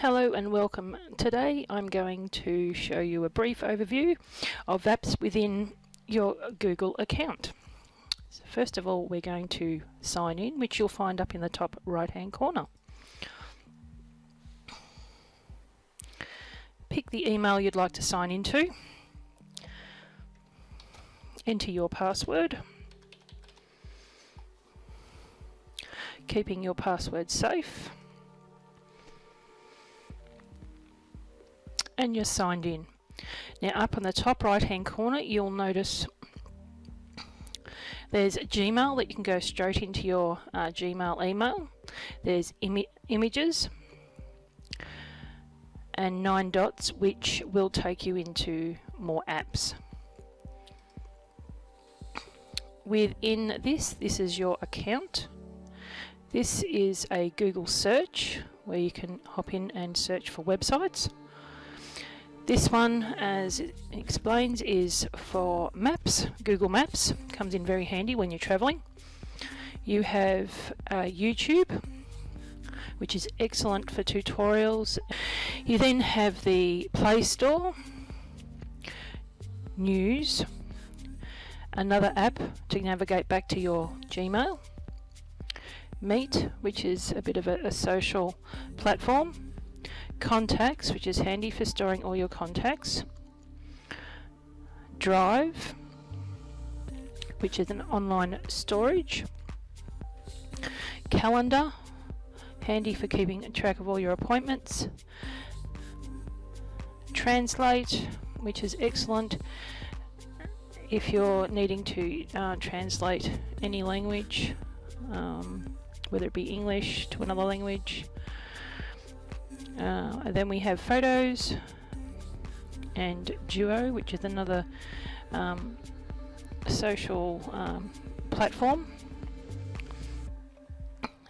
Hello and welcome. Today I'm going to show you a brief overview of apps within your Google account. So first of all, we're going to sign in, which you'll find up in the top right hand corner. Pick the email you'd like to sign into. Enter your password, keeping your password safe. And you're signed in. Now up on the top right hand corner you'll notice there's Gmail that you can go straight into your Gmail email. There's images and 9 dots, which will take you into more apps. Within this is your account. This is a Google search where you can hop in and search for websites. This one, as it explains, is for maps. Google Maps comes in very handy when you're traveling. You have YouTube, which is excellent for tutorials. You then have the Play Store, News, another app to navigate back to your Gmail, Meet, which is a bit of a social platform, Contacts, which is handy for storing all your contacts, Drive, which is an online storage, Calendar, handy for keeping track of all your appointments, Translate, which is excellent if you're needing to translate any language, whether it be English to another language. And then we have Photos and Duo, which is another social platform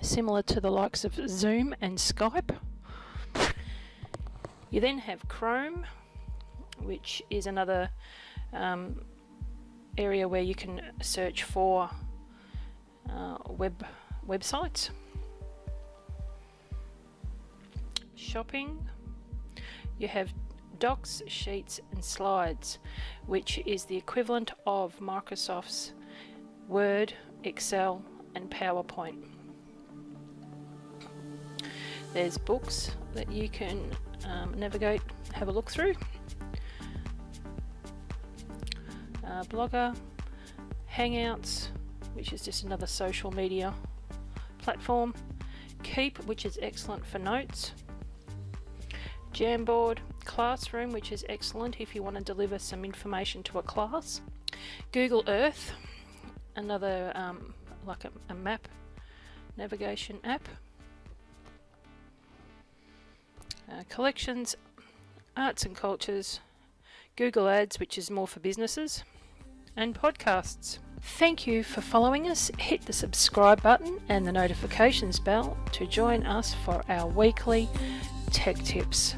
similar to the likes of Zoom and Skype. You then have Chrome, which is another area where you can search for websites. Shopping, you have Docs, Sheets and Slides, which is the equivalent of Microsoft's Word, Excel and PowerPoint. There's books that you can navigate, have a look through. Blogger, Hangouts, which is just another social media platform. Keep, which is excellent for notes. Jamboard, Classroom, which is excellent if you want to deliver some information to a class. Google Earth, another like a map navigation app. Collections, Arts and Cultures, Google Ads, which is more for businesses, and podcasts. Thank you for following us. Hit the subscribe button and the notifications bell to join us for our weekly tech tips.